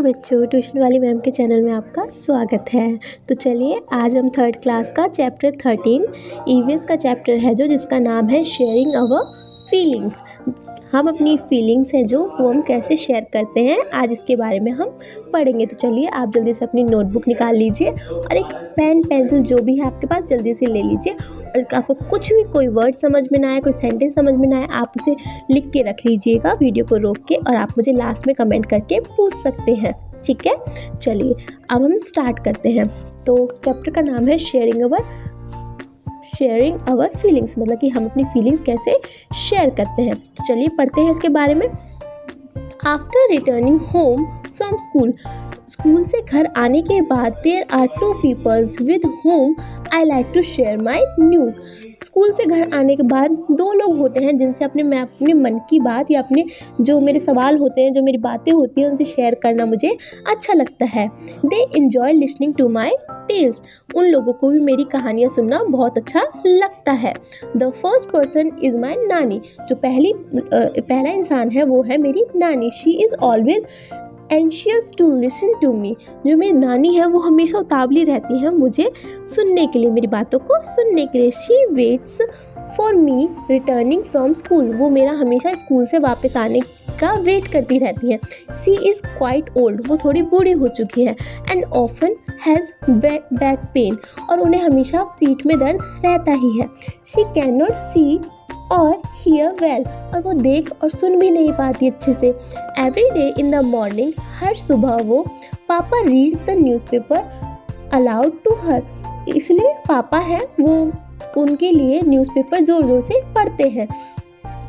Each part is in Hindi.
बच्चों, ट्यूशन वाली मैम के चैनल में आपका स्वागत है। तो चलिए आज हम थर्ड क्लास का चैप्टर 13 ईवीएस का चैप्टर है जिसका नाम है शेयरिंग अवर फीलिंग्स। हम अपनी फीलिंग्स है जो वो हम कैसे शेयर करते हैं, आज इसके बारे में हम पढ़ेंगे। तो चलिए आप जल्दी से अपनी नोटबुक निकाल लीजिए और एक पेन पेंसिल जो भी है आपके पास जल्दी से ले लीजिए। और आपको कुछ भी कोई वर्ड समझ में ना आए, कोई सेंटेंस समझ में ना आए, आप उसे लिख के रख लीजिएगा वीडियो को रोक के, और आप मुझे लास्ट में कमेंट करके पूछ सकते हैं, ठीक है। चलिए अब हम स्टार्ट करते हैं। तो चैप्टर का नाम है शेयरिंग अवर फीलिंग्स, मतलब कि हम अपनी फीलिंग्स कैसे शेयर करते हैं। तो चलिए पढ़ते हैं इसके बारे में। After returning home from school से घर आने के बाद there are two peoples with home I like to share my news. School से घर आने के बाद दो लोग होते हैं जिनसे मैं अपने मन की बात या अपने जो मेरे सवाल होते हैं, जो मेरी बातें होती हैं, उनसे शेयर करना मुझे अच्छा लगता है। They enjoy listening to my tales. उन लोगों को भी मेरी कहानियाँ सुनना बहुत अच्छा लगता है। The first person is my नानी। जो पहला इंसान है वो है मेरी नानी। She is always anxious to listen to me. जो मेरी नानी है वो हमेशा उतावली रहती हैं मुझे सुनने के लिए, मेरी बातों को सुनने के लिए। She waits for me returning from school. वो मेरा हमेशा स्कूल से वापस आने का वेट करती रहती हैं। सी इज़ क्वाइट ओल्ड। वो थोड़ी बूढ़ी हो चुकी हैं। And often has back pain. और उन्हें हमेशा पीठ में दर्द रहता ही है। शी कैन नॉट सी और हियर वेल। और वो देख और सुन भी नहीं पाती अच्छे से। Every day in the morning, हर सुबह वो पापा reads the newspaper aloud to her. इसलिए पापा हैं वो उनके लिए न्यूज़पेपर ज़ोर ज़ोर से पढ़ते हैं।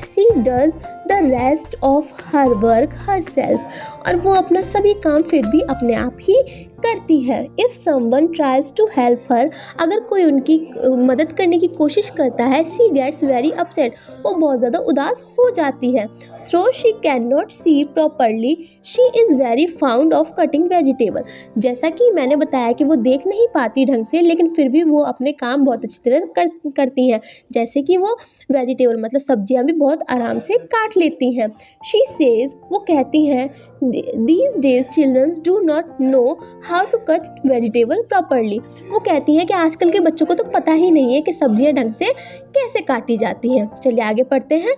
She does the rest of her work herself. और वो अपना सभी काम फिर भी अपने आप ही करती है। If someone tries to help her, अगर कोई उनकी मदद करने की कोशिश करता है, सी गेट्स वेरी अपसेट। वो बहुत ज़्यादा उदास हो जाती है। Though she can not see properly, she is very fond of cutting vegetable. जैसा कि मैंने बताया कि वो देख नहीं पाती ढंग से, लेकिन फिर भी वो अपने काम बहुत अच्छी तरह करती हैं। जैसे कि वो वेजिटेबल मतलब सब्जियां भी बहुत आराम से काट लेती हैं। शी सेज, वो कहती हैं, these days childrens do not know how to cut vegetable properly. वो कहती हैं कि आजकल के बच्चों को तो पता ही नहीं है कि सब्जियां ढंग से कैसे काटी जाती हैं। चलिए आगे पढ़ते हैं।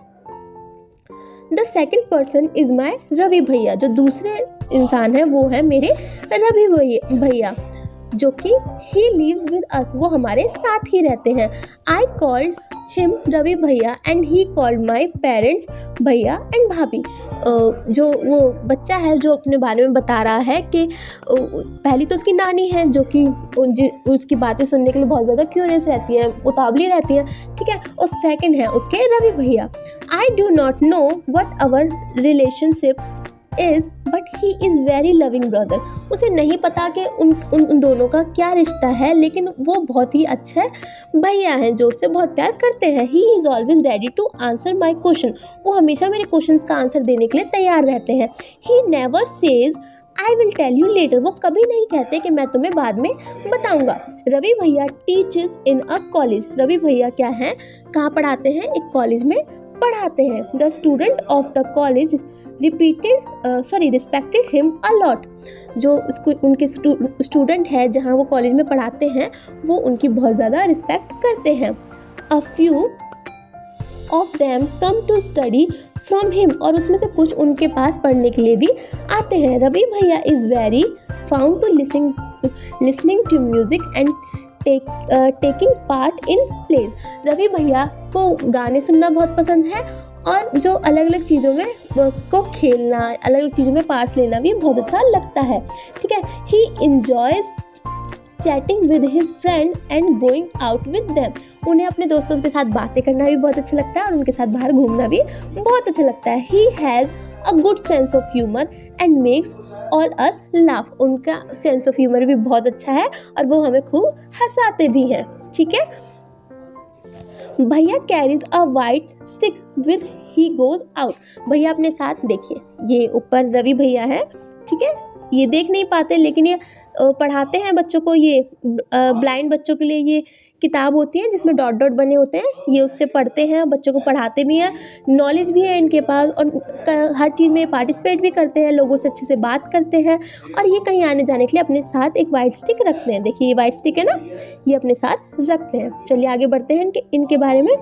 The second person is my Ravi भैया। जो दूसरे इंसान है वो है मेरे रवि भैया, जो कि ही लिव्स विद अस। वो हमारे साथ ही रहते हैं। आई कॉल्ड हिम रवि भैया and he called my parents भैया एंड भाभी। जो वो बच्चा है जो अपने बारे में बता रहा है कि पहली तो उसकी नानी है जो कि उसकी बातें सुनने के लिए बहुत ज़्यादा क्यूरियस रहती है, उतावली रहती है, ठीक है। और सेकंड है उसके रवि भैया। I do not know what our relationship is but he is very loving brother. उसे नहीं पता कि उन दोनों का क्या रिश्ता है, लेकिन वो बहुत ही अच्छे भैया हैं जो उससे बहुत प्यार करते हैं। He is always ready to answer my question. वो हमेशा मेरे क्वेश्चंस का आंसर देने के लिए तैयार रहते हैं। He never says I will tell you later. वो कभी नहीं कहते कि मैं तुम्हें बाद में बताऊंगा। रवि भैया टीचेस इन अ कॉलेज। रवि भैया क्या हैं, कहाँ पढ़ाते हैं, एक कॉलेज में पढ़ाते हैं। The student of the college respected him a lot. जो उनके स्टूडेंट है जहाँ वो कॉलेज में पढ़ाते हैं वो उनकी बहुत ज़्यादा रिस्पेक्ट करते हैं। A few of them come to study from him. और उसमें से कुछ उनके पास पढ़ने के लिए भी आते हैं। रवि भैया is very fond to listening to music and taking part in plays. Ravi भैया को गाने सुनना बहुत पसंद है और जो अलग अलग चीज़ों में को खेलना, अलग अलग चीज़ों में पार्ट्स लेना भी बहुत अच्छा लगता है, ठीक है। He enjoys chatting with his friend and going out with them. उन्हें अपने दोस्तों के साथ बातें करना भी बहुत अच्छा लगता है और उनके साथ बाहर घूमना भी बहुत अच्छा लगता है। He has a good sense of humour and makes all us laugh. उनका सेंस ऑफ ह्यूमर भी बहुत अच्छा है और वो हमें खूब हंसाते भी हैं, ठीक है। भैया carries a white stick with he goes out. भैया अपने साथ, देखिए ये ऊपर रवि भैया है, ठीक है, ये देख नहीं पाते, लेकिन ये पढ़ाते हैं बच्चों को। ये ब्लाइंड बच्चों के लिए ये किताब होती है जिसमें डॉट डॉट बने होते हैं, ये उससे पढ़ते हैं, बच्चों को पढ़ाते भी हैं, नॉलेज भी है इनके पास, और हर चीज़ में पार्टिसिपेट भी करते हैं, लोगों से अच्छे से बात करते हैं। और ये कहीं आने जाने के लिए अपने साथ एक वाइट स्टिक रखते हैं। देखिए ये वाइट स्टिक है ना, ये अपने साथ रखते हैं। चलिए आगे बढ़ते हैं इनके बारे में।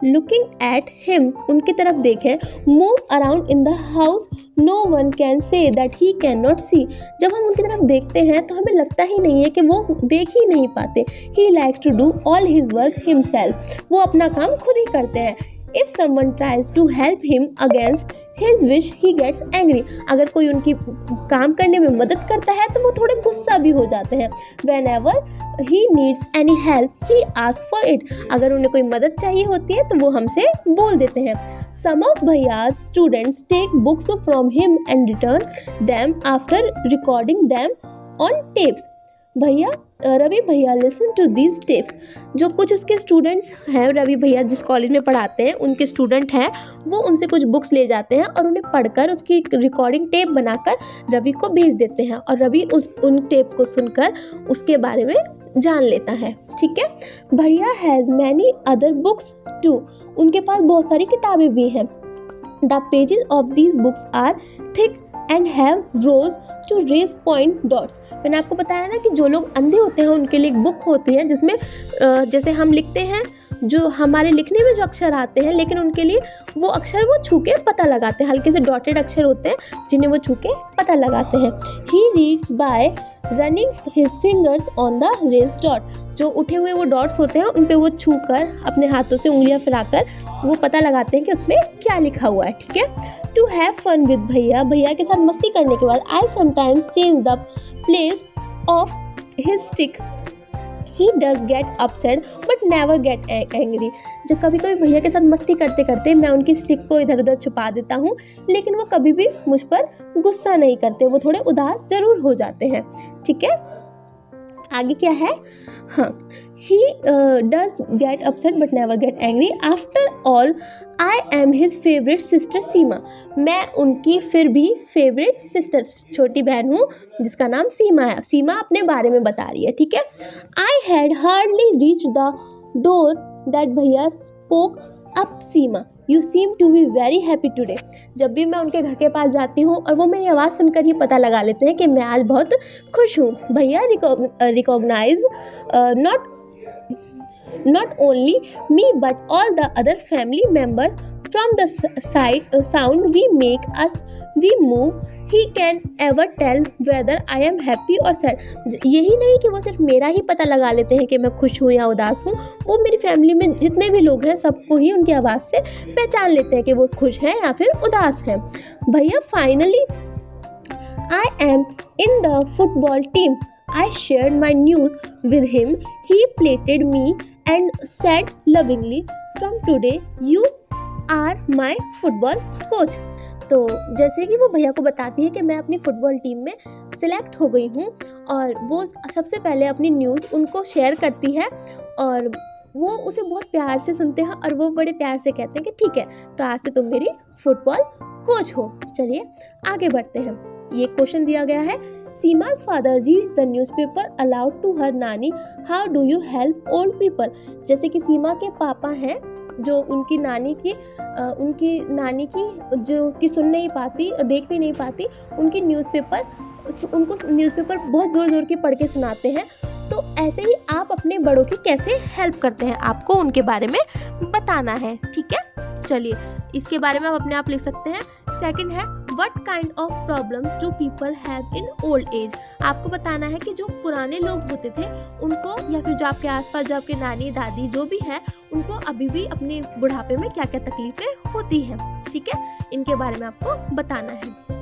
लुकिंग एट हिम, उनकी तरफ देखें। Move around in the house, no one can say that he can not see. जब हम उनकी तरफ देखते हैं तो हमें लगता ही नहीं है कि वो देख ही नहीं पाते। He likes to do all his work himself, वो अपना काम खुद ही करते हैं। If someone tries to help him against his wish he gets angry, अगर कोई उनकी काम करने में मदद करता है तो वो थोड़े गुस्सा भी हो जाते हैं। When ever he needs any help he ask for it, अगर उन्हें कोई मदद चाहिए होती है तो वो हमसे बोल देते हैं। सम ऑफ भैयाज students take books from him and return them after recording them on tapes. Ravi भैया लिसन टू दीज टेप्स, जो कुछ उसके स्टूडेंट्स हैं, रवि भैया जिस कॉलेज में पढ़ाते हैं उनके स्टूडेंट हैं, वो उनसे कुछ बुक्स ले जाते हैं और उन्हें पढ़कर उसकी रिकॉर्डिंग टेप बनाकर रवि को भेज देते हैं, और रवि उन टेप को सुनकर उसके बारे में जान लेता है। ठीक है। भैया has many other books too, उनके पास बहुत सारी किताबें भी हैं। The pages of these books are thick and have rows to raised point dots. मैंने आपको बताया ना कि जो लोग अंधे होते हैं उनके लिए एक बुक होती है जिसमें जैसे हम लिखते हैं, जो हमारे लिखने में जो अक्षर आते हैं, लेकिन उनके लिए वो अक्षर वो छू के पता लगाते हैं, हल्के से डॉटेड अक्षर होते हैं जिन्हें वो छू के पता लगाते हैं। He reads by running his fingers on the raised dot, जो उठे हुए वो डॉट्स होते हैं उन पे वो छू कर अपने हाथों से उंगलियां फिराकर वो पता लगाते हैं कि उसमें क्या लिखा हुआ है। ठीक है। टू हैव फन विद भैया, भैया के साथ मस्ती करने के बाद I sometimes change the place of his stick, he does get upset but never get angry. जब कभी कभी भैया के साथ मस्ती करते करते मैं उनकी स्टिक को इधर उधर छुपा देता हूँ, लेकिन वो कभी भी मुझ पर गुस्सा नहीं करते, वो थोड़े उदास ज़रूर हो जाते हैं। ठीक है। आगे क्या है? हाँ, he does get upset but never get angry. After all, I am his favorite sister सीमा, मैं उनकी फिर भी फेवरेट सिस्टर, छोटी बहन हूँ जिसका नाम सीमा है। सीमा अपने बारे में बता रही है। ठीक है। I had hardly reached the door that भैया spoke up Seema, you seem to be very happy today. जब भी मैं उनके घर के पास जाती हूँ और वो मेरी आवाज़ सुनकर ही पता लगा लेते हैं कि मैं आज बहुत खुश हूँ। भैया recognise not only me but all the other family members from the sound we make as we move. He can ever tell whether I am happy or sad. यही नहीं कि वो सिर्फ मेरा ही पता लगा लेते हैं कि मैं खुश हूँ या उदास हूँ, वो मेरी फैमिली में जितने भी लोग हैं सबको ही उनकी आवाज़ से पहचान लेते हैं कि वो खुश हैं या फिर उदास हैं। भैया finally I am in the football team. I shared my news with him. He plated me and said lovingly, from today you are my football coach. तो जैसे कि वो भैया को बताती है कि मैं अपनी फुटबॉल टीम में सिलेक्ट हो गई हूँ, और वो सबसे पहले अपनी न्यूज़ उनको शेयर करती है और वो उसे बहुत प्यार से सुनते हैं और वो बड़े प्यार से कहते हैं कि ठीक है, तो आज से तुम मेरी फुटबॉल कोच हो। चलिए आगे बढ़ते हैं। ये क्वेश्चन दिया गया है, Sima's father reads the newspaper aloud to her nanny. How do you help old people? जैसे कि सीमा के पापा हैं जो उनकी नानी की जो कि सुन नहीं पाती, देख भी नहीं पाती, उनको न्यूज़पेपर बहुत ज़ोर की पढ़ के सुनाते हैं। तो ऐसे ही आप अपने बड़ों की कैसे हेल्प करते हैं, आपको उनके बारे में बताना है। ठीक है। चलिए इसके बारे में आप अपने आप लिख सकते हैं। सेकंड है, what kind of problems do people have in old age. आपको बताना है कि जो पुराने लोग होते थे उनको, या फिर जो आपके आसपास जो आपके नानी दादी जो भी है, उनको अभी भी अपने बुढ़ापे में क्या क्या तकलीफें होती हैं। ठीक है, इनके बारे में आपको बताना है।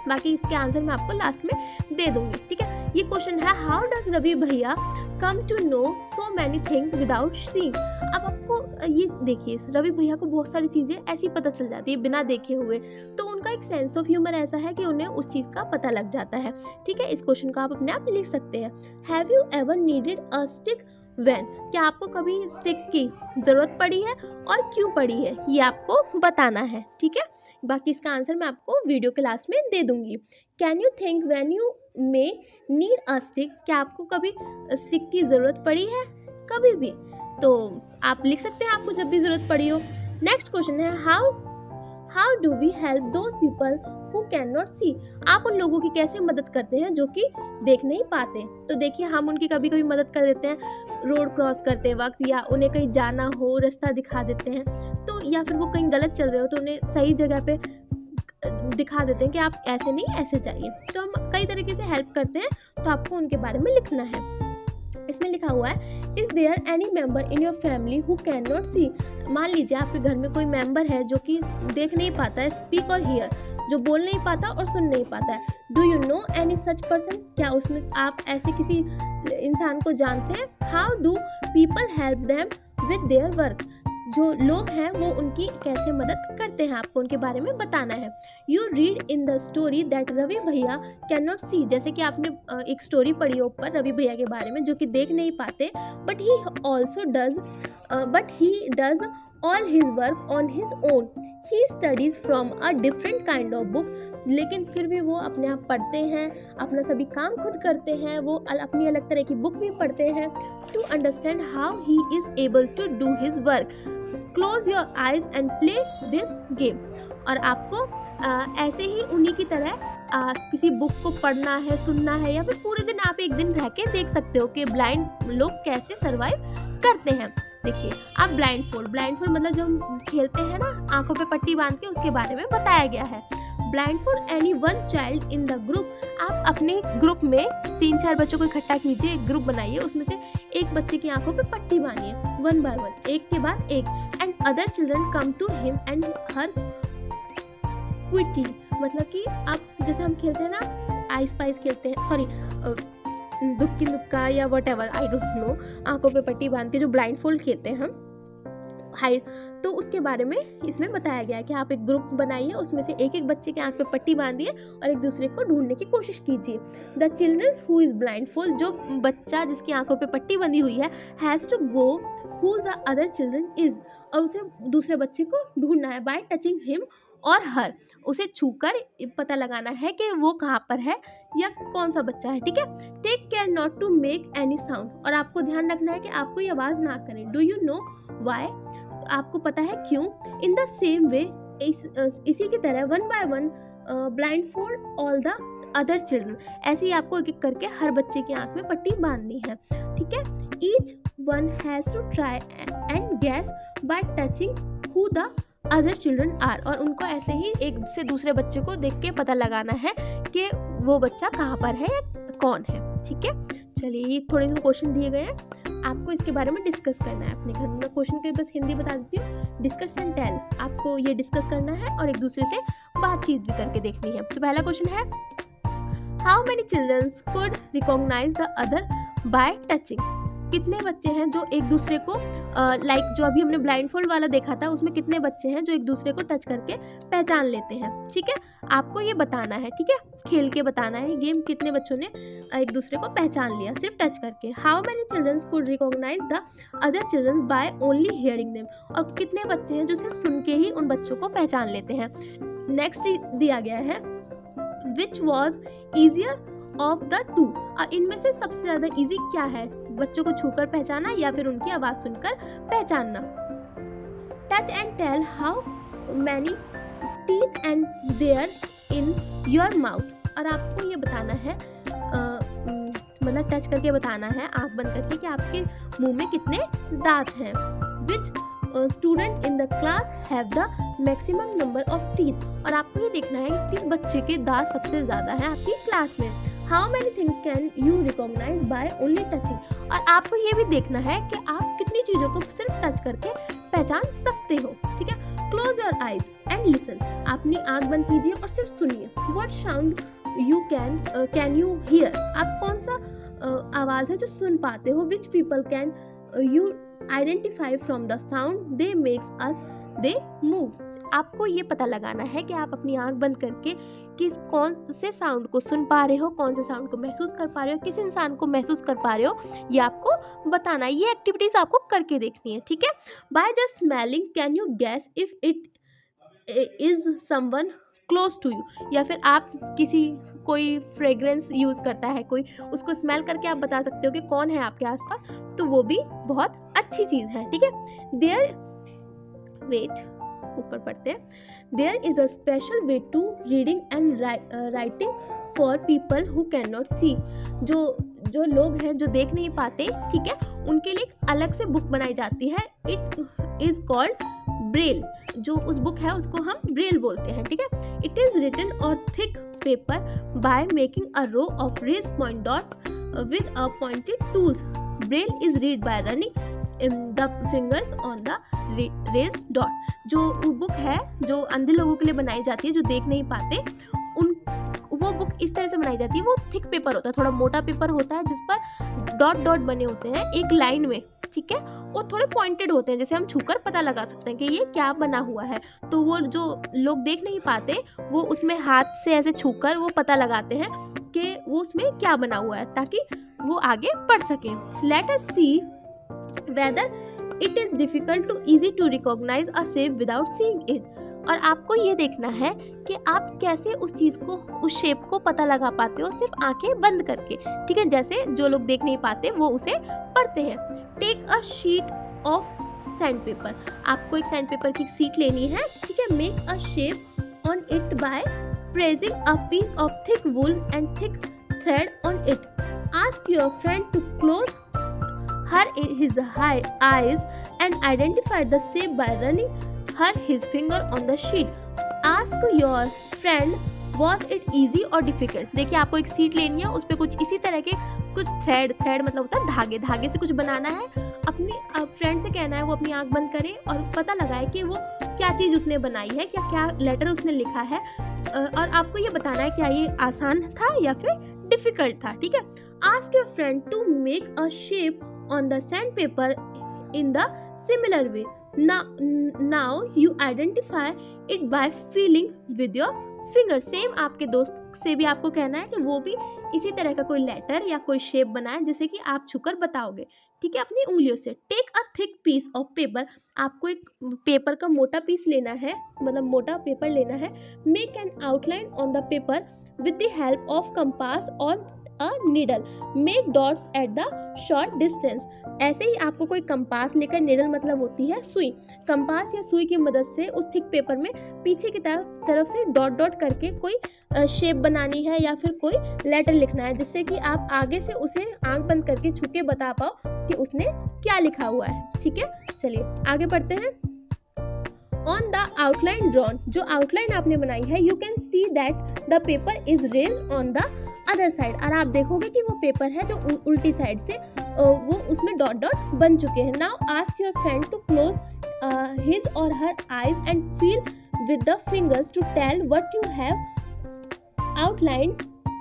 बाकी इसके आंसर मैं आपको लास्ट में दे दूंगी। ठीक है। ये क्वेश्चन है, हाउ डज रवि भैया come to know so many things without seeing. अब आपको ये देखिए, रवि भैया को बहुत सारी चीज़ें ऐसी पता चल जाती है बिना देखे हुए, तो उनका उनका एक सेंस ऑफ ह्यूमर ऐसा है कि उन्हें उस चीज़ का पता लग जाता है। ठीक है, इस क्वेश्चन को आप अपने आप लिख सकते हैं। Have you ever needed a stick when, क्या आपको कभी स्टिक की ज़रूरत पड़ी है और क्यों पड़ी है, ये आपको बताना है। ठीक है, बाकी इसका आंसर मैं आपको वीडियो क्लास में दे दूंगी। Can you think when you may need a stick, क्या आपको कभी स्टिक की ज़रूरत पड़ी है कभी भी, तो आप लिख सकते हैं आपको जब भी ज़रूरत पड़ी हो। नेक्स्ट क्वेश्चन है how do we help those people who can not see, आप उन लोगों की कैसे मदद करते हैं जो कि देख नहीं पाते। तो देखिए, हम उनकी कभी कभी मदद कर देते हैं रोड क्रॉस करते वक्त, या उन्हें कहीं जाना हो रास्ता दिखा देते हैं, तो या फिर वो कहीं गलत चल रहे हो तो उन्हें सही जगह पे दिखा देते हैं कि आप ऐसे नहीं ऐसे जाइए। तो हम कई तरीके से हेल्प करते हैं, तो आपको उनके बारे में लिखना है। इसमें लिखा हुआ है is there any member in your family who can not see, मान लीजिए आपके घर में कोई मेंबर है जो कि देख नहीं पाता है, स्पीक और हियर, जो बोल नहीं पाता और सुन नहीं पाता है। Do you know any such person, क्या उसमें आप ऐसे किसी इंसान को जानते हैं। How do people help them with their work, जो लोग हैं वो उनकी कैसे मदद करते हैं, आपको उनके बारे में बताना है। You read in the story that Ravi भैया कैन नॉट सी, जैसे कि आपने एक स्टोरी पढ़ी हो ऊपर रवि भैया के बारे में जो कि देख नहीं पाते, but he does all his work on his own, he studies from a different kind of book, लेकिन फिर भी वो अपने आप पढ़ते हैं, अपना सभी काम खुद करते हैं, वो अपनी अलग तरह की बुक भी पढ़ते हैं। To understand how he is able to do his work, close your eyes and play this game, और आपको ऐसे ही उन्हीं की तरह किसी बुक को पढ़ना है, सुनना है, या फिर पूरे दिन आप एक दिन रह के देख सकते हो कि ब्लाइंड लोग कैसे सर्वाइव करते हैं। देखिए, आप ब्लाइंड फोल्ड मतलब जो हम खेलते हैं ना आंखों पे पट्टी बांध के, उसके बारे में बताया गया है। Blind fold any one child in the group, आप अपने ग्रुप में 3-4 बच्चों को इकट्ठा कीजिए, एक ग्रुप बनाइए, उसमें से एक बच्चे की आंखों पे पट्टी बांधिए वन बाय वन, एक के बाद एक, and other children come to him and her quickly, मतलब कि आप जैसे हम खेलते हैं ना आई स्पाइस खेलते हैं, सॉरी दुक्की दुक्का या what ever, I don't know, आंखों पे पट्टी बांध के जो ब्लाइंड फोल्ड खेलते हैं हम हाई, तो उसके बारे में इसमें बताया गया है कि आप एक ग्रुप बनाइए, उसमें से एक एक बच्चे के आंख पे पट्टी बांधिए और एक दूसरे को ढूंढने की कोशिश कीजिए। The childrens who is blindfold, जो बच्चा जिसकी आंखों पे पट्टी बंधी हुई है, has to go who the other children is, और उसे दूसरे बच्चे को ढूंढना है बाय टचिंग हिम और हर, उसे छूकर पता लगाना है कि वो कहाँ पर है या कौन सा बच्चा है। ठीक है, take care not to make any sound, और आपको ध्यान रखना है कि आप कोई आवाज़ ना करें। डू यू नो वाई, आपको पता है क्यों। इन द सेम वे, इसी की तरह one by one blind fold all the other children, ऐसे ही आपको एक एक करके हर बच्चे की आंख में पट्टी बांधनी है। ठीक है, each one has to try and guess by touching who the other children are, और उनको ऐसे ही एक से दूसरे बच्चे को देख के पता लगाना है कि वो बच्चा कहाँ पर है या कौन है। ठीक है, चलिए ये थोड़े से क्वेश्चन दिए गए हैं, आपको इसके बारे में डिस्कस करना है अपने घर में। क्वेश्चन के बस हिंदी बता देती हूँ, डिस्कस एंड टेल, आपको ये डिस्कस करना है और एक दूसरे से बातचीत भी करके देखनी है। तो पहला क्वेश्चन है how many childrens could recognise the other by touching, कितने बच्चे हैं जो एक दूसरे को लाइक जो अभी हमने ब्लाइंड फोल्ड वाला देखा था उसमें कितने बच्चे हैं जो एक दूसरे को टच करके पहचान लेते हैं। ठीक है, आपको ये बताना है। ठीक है, खेल के बताना है गेम, कितने बच्चों ने एक दूसरे को पहचान लिया सिर्फ टच करके। How many childrens could recognise the other childrens by only hearing them, और कितने बच्चे हैं जो सिर्फ सुन के ही उन बच्चों को पहचान लेते हैं। नेक्स्ट दिया गया है which was easier of the two, और इनमें से सबसे ज़्यादा ईजी क्या है, बच्चों को छूकर पहचाना या फिर उनकी आवाज़ सुनकर पहचानना। Touch and tell how many teeth and there in your mouth, और आपको ये बताना है मतलब टच करके बताना है आंख बंद करके कि आपके मुंह में कितने दांत हैं। Which student in the class have the maximum number of teeth, और आपको ये देखना है कि किस बच्चे के दांत सबसे ज़्यादा हैं आपकी क्लास में। How many things can you recognise by only touching, और आपको ये भी देखना है कि आप कितनी चीज़ों को सिर्फ टच करके पहचान सकते हो। ठीक है, close your eyes and listen, अपनी आंख बंद कीजिए और सिर्फ सुनिए। What sound you can you here, आप कौन सा आवाज़ है जो सुन पाते हो। Which people can you identify from the sound they makes us they move, आपको ये पता लगाना है कि आप अपनी आंख बंद करके कौन से साउंड को सुन पा रहे हो, कौन से साउंड को महसूस कर पा रहे हो, किस इंसान को महसूस कर पा रहे हो, ये आपको बताना है। ये एक्टिविटीज आपको करके देखनी है, ठीक है। By just smelling can you guess if it is someone close to you, या फिर आप कोई फ्रेग्रेंस यूज करता है कोई, उसको स्मेल करके आप बता सकते हो कि कौन है आपके आसपास, तो वो भी बहुत अच्छी चीज है, ठीक है। ऊपर पढ़ते हैं। There is a special way to reading and writing for people who can not see, जो लोग हैं जो देख नहीं पाते, ठीक है, उनके लिए अलग से बुक बनाई जाती है। इट इज कॉल्ड ब्रेल, जो उस बुक है उसको हम ब्रेल बोलते हैं, ठीक है। It is written on thick paper by making a row of raised point dot with a pointed tools. Braille is read by running the fingers on the raised dot. जो बुक है जो अंधे लोगों के लिए बनाई जाती है, जो देख नहीं पाते, वो बुक इस तरह से बनाई जाती है। वो थिक पेपर होता है, थोड़ा मोटा पेपर होता है, जिस पर डॉट डॉट बने होते हैं एक लाइन में, ठीक है। वो थोड़े पॉइंटेड होते हैं, जैसे हम छूकर पता लगा सकते हैं कि ये क्या बना हुआ है। तो वो जो लोग देख नहीं पाते, वो उसमें हाथ से ऐसे छूकर वो पता लगाते हैं कि वो उसमें क्या बना हुआ है, ताकि वो आगे पढ़ सके। Let us see whether it is difficult to easy to recognise a shape without seeing it. और आपको ये देखना है कि आप कैसे उस चीज़ को, उस शेप को पता लगा पाते हो सिर्फ आंखें बंद करके, ठीक है। जैसे जो लोग देख नहीं पाते वो उसे पढ़ते हैं। Take a sheet of sand paper, आपको एक सैंड पेपर की शीट लेनी है, ठीक है। Make a shape on it by pressing a piece of thick wool and thick thread on it. Ask your friend to close his eyes and identify the shape by running his finger on the sheet. Ask your friend was it easy or difficult। देखिए आपको एक सीट लेनी है, उस पर कुछ इसी तरह के कुछ थ्रेड मतलब होता है धागे से कुछ बनाना है। अपनी फ्रेंड से कहना है वो अपनी आंख बंद करे और पता लगाए कि वो क्या चीज़ उसने बनाई है, क्या लेटर उसने लिखा है, और आपको ये बताना है क्या ये आसान था या फिर डिफिकल्ट था, ठीक है। Ask your friend to make a shape on the sandpaper in the similar way. Now you identify it by feeling with your finger. Same आपके दोस्त से भी आपको कहना है कि वो भी इसी तरह का कोई लेटर या कोई शेप बनाए जिसे कि आप छूकर बताओगे, ठीक है, अपनी उंगलियों से। Take a thick piece of paper, आपको एक पेपर का मोटा पीस लेना है, मतलब मोटा पेपर लेना है। Make an outline on the paper with the help of compass और a needle. Make dots at the short distance. ऐसे ही आपको कोई कंपास लेकर, नीडल मतलब होती है सुई, कंपास या सुई की मदद से उस थिक पेपर में पीछे की तरफ से डॉट डॉट करके कोई शेप बनानी है या फिर कोई लेटर लिखना है, जिससे कि आप आगे से उसे आंख बंद करके छू के बता पाओ कि उसने क्या लिखा हुआ है, ठीक है। चलिए आगे पढ़ते हैं। ऑन द आउटलाइन ड्रॉन, जो आउटलाइन आपने बनाई है, you can see that the paper is raised on the other side. और आप देखोगे कि वो पेपर है जो उल्टी साइड से वो उसमें डॉट डॉट बन चुके हैं। Now ask your friend to close his or her eyes and feel with the fingers to tell what you have outline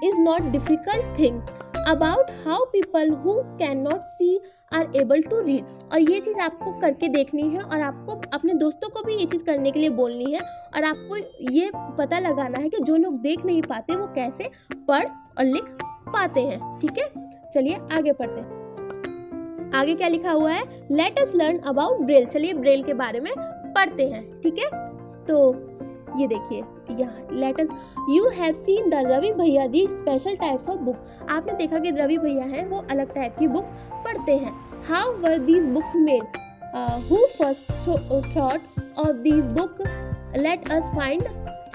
is not difficult thing about how people who can not see are able to read. और ये चीज़ आपको करके देखनी है और आपको अपने दोस्तों को भी ये चीज़ करने के लिए बोलनी है, और आपको ये पता लगाना है कि जो लोग देख नहीं पाते वो कैसे पढ़ और लिख पाते हैं, ठीक है। चलिए आगे पढ़ते हैं। आगे क्या लिखा हुआ है? Let us learn about Braille. चलिए ब्रेल के बारे में पढ़ते हैं, ठीक है। तो ये देखिए यहाँ let us, you have seen the Ravi भैया read special types of book. आपने देखा कि रवि भैया हैं वो अलग टाइप की बुक्स पढ़ते हैं। How were these books made? Who first thought of these book? Let us find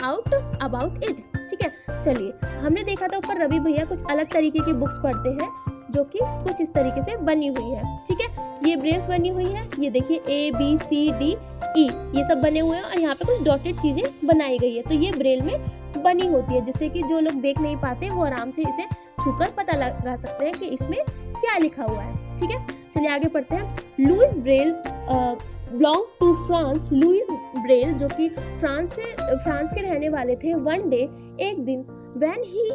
out about it, ठीक है। चलिए हमने देखा था ऊपर रवि भैया कुछ अलग तरीके की बुक्स पढ़ते हैं जो कि कुछ इस तरीके से बनी हुई है, ठीक है। ये ब्रेल्स बनी हुई है, ये देखिए ABCDE ये सब बने हुए हैं और यहाँ पे कुछ डॉटेड चीजें बनाई गई है। तो ये ब्रेल में बनी होती है, जिससे कि जो लोग देख नहीं पाते वो आराम से इसे छूकर पता लगा सकते हैं कि इसमें क्या लिखा हुआ है, ठीक है। चलिए आगे पढ़ते हैं। Louis Braille belong to France. Louis Braille जो कि फ्रांस के रहने वाले थे। वन डे, एक दिन, when he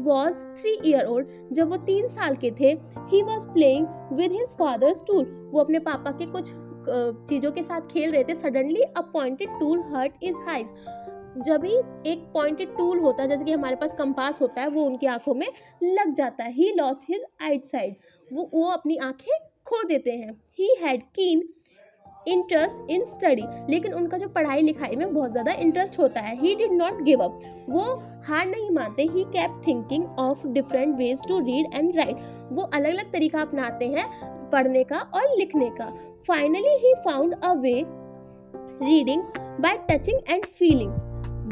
was 3 years old, जब वो 3 साल के थे, he was playing with his father's tool, वो अपने पापा के कुछ चीज़ों के साथ खेल रहे थे, suddenly a pointed tool hurt his eyes. जब भी एक पॉइंटेड टूल होता है, जैसे कि हमारे पास कंपास होता है, वो उनकी आंखों में लग जाता है। He lost his eyesight, वो अपनी आंखें खो देते हैं। He had keen interest in study, लेकिन उनका जो पढ़ाई लिखाई में बहुत ज़्यादा इंटरेस्ट होता है। He did not give up, वो हार नहीं मानते। He kept thinking of different ways to read and write, वो अलग अलग तरीका अपनाते हैं पढ़ने का और लिखने का। Finally he found a way reading by touching and feeling.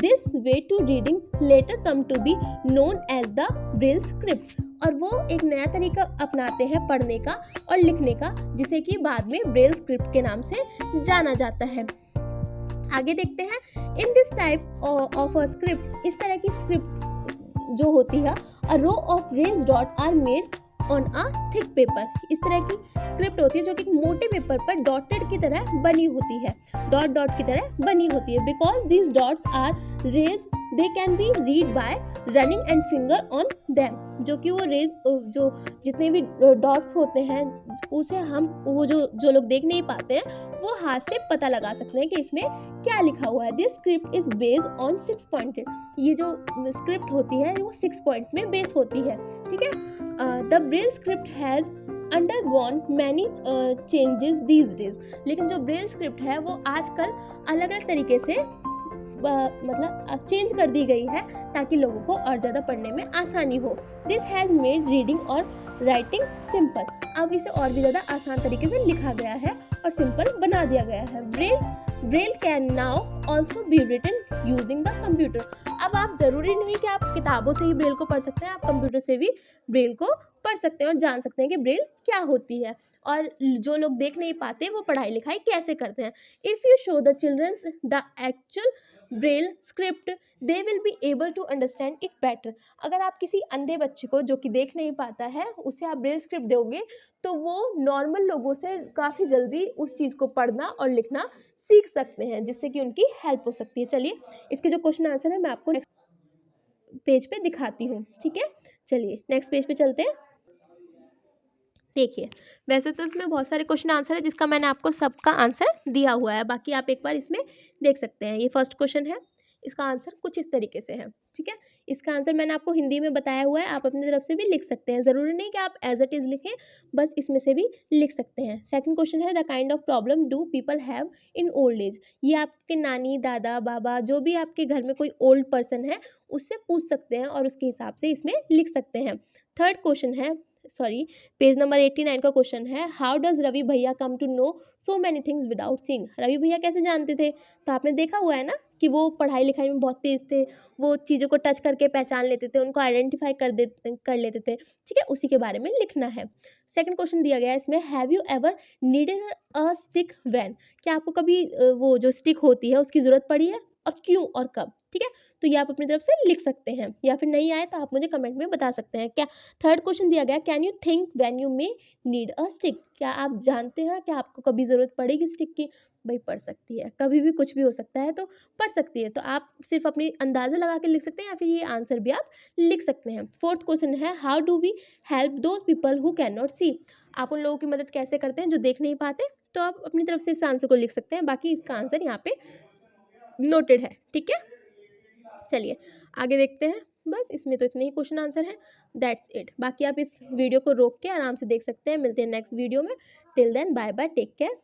This way to reading letter come to be known as the Braille script, और वो एक नया तरीका अपनाते हैं पढ़ने का और लिखने का, जिसे कि बाद में ब्रेल स्क्रिप्ट के नाम से जाना जाता है। आगे देखते हैं, in this type of a script, इस तरह की स्क्रिप्ट जो होती है, a row of raised dots are made on a thick paper, इस तरह की स्क्रिप्ट होती है जो कि मोटे पेपर पर डॉटेड की तरह बनी होती है, डॉट डॉट की तरह बनी होती है। Because these dots are raised they can be read by running and finger on them, जो कि वो रेज जो जितने भी डॉट्स होते हैं उसे हम वो जो लोग देख नहीं पाते हैं वो हाथ से पता लगा सकते हैं कि इसमें क्या लिखा हुआ है। This script is based on 6 pointed, ये जो स्क्रिप्ट होती है वो 6 पॉइंट में बेस होती है, ठीक है। The Braille script has undergone many changes these days, लेकिन जो ब्रेल स्क्रिप्ट है वो आजकल अलग अलग तरीके से मतलब चेंज कर दी गई है ताकि लोगों को और ज़्यादा पढ़ने में आसानी हो। दिस हैज़ मेड रीडिंग और राइटिंग सिंपल, अब इसे और भी ज़्यादा आसान तरीके से लिखा गया है और सिंपल बना दिया गया है। Braille can now also be written using the computer, अब आप ज़रूरी नहीं कि आप किताबों से ही ब्रेल को पढ़ सकते हैं, आप कंप्यूटर से भी ब्रेल को पढ़ सकते हैं और जान सकते हैं कि ब्रेल क्या होती है और जो लोग देख नहीं पाते वो पढ़ाई लिखाई कैसे करते हैं। If you show the childrens the actual Braille script they will be able to understand it better, अगर आप किसी अंधे बच्चे को जो कि देख नहीं पाता है उसे आप ब्रेल स्क्रिप्ट दोगे तो वो नॉर्मल लोगों से काफ़ी जल्दी उस चीज़ को पढ़ना और लिखना सीख सकते हैं, जिससे कि उनकी हेल्प हो सकती है। चलिए इसके जो क्वेश्चन आंसर है मैं आपको नेक्स्ट पेज पे दिखाती हूँ, ठीक है। चलिए नेक्स्ट पेज पे चलते हैं। देखिए वैसे तो इसमें बहुत सारे क्वेश्चन आंसर है जिसका मैंने आपको सबका आंसर दिया हुआ है, बाकी आप एक बार इसमें देख सकते हैं। ये फर्स्ट क्वेश्चन है, इसका आंसर कुछ इस तरीके से है, ठीक है। इसका आंसर मैंने आपको हिंदी में बताया हुआ है, आप अपनी तरफ से भी लिख सकते हैं, ज़रूरी नहीं कि आप एज इट इज़ लिखें, बस इसमें से भी लिख सकते हैं। सेकंड क्वेश्चन है, the kind of problem do people have in old age, ये आपके नानी दादा बाबा जो भी आपके घर में कोई ओल्ड पर्सन है उससे पूछ सकते हैं और उसके हिसाब से इसमें लिख सकते हैं। थर्ड क्वेश्चन है, पेज नंबर 89 का क्वेश्चन है, हाउ डज रवि भैया come to know so many things without seeing, Ravi भैया कैसे जानते थे, तो आपने देखा हुआ है ना कि वो पढ़ाई लिखाई में बहुत तेज़ थे, वो चीज़ों को टच करके पहचान लेते थे, उनको आइडेंटिफाई कर लेते थे, ठीक है, उसी के बारे में लिखना है। सेकंड क्वेश्चन दिया गया है इसमें, have you ever needed a stick when, क्या आपको कभी वो जो स्टिक होती है उसकी ज़रूरत पड़ी है और क्यों और कब, ठीक है। तो ये आप अपनी तरफ से लिख सकते हैं, या फिर नहीं आए तो आप मुझे कमेंट में बता सकते हैं। क्या थर्ड क्वेश्चन दिया गया, can you think when you may need a stick, क्या आप जानते हैं कि आपको कभी ज़रूरत पड़ेगी स्टिक की, भाई पड़ सकती है, कभी भी कुछ भी हो सकता है तो पड़ सकती है, तो आप सिर्फ अपनी अंदाज़ा लगा के लिख सकते हैं या फिर ये आंसर भी आप लिख सकते हैं। फोर्थ क्वेश्चन है, how do we help those people who can not see, आप उन लोगों की मदद कैसे करते हैं जो देख नहीं पाते, तो आप अपनी तरफ से इस आंसर को लिख सकते हैं, बाकी इसका आंसर यहाँ पे नोटेड है, ठीक है। चलिए आगे देखते हैं, बस इसमें तो इतने ही क्वेश्चन आंसर है, दैट्स इट। बाकी आप इस वीडियो को रोक के आराम से देख सकते हैं। मिलते हैं नेक्स्ट वीडियो में, till then bye bye, take care.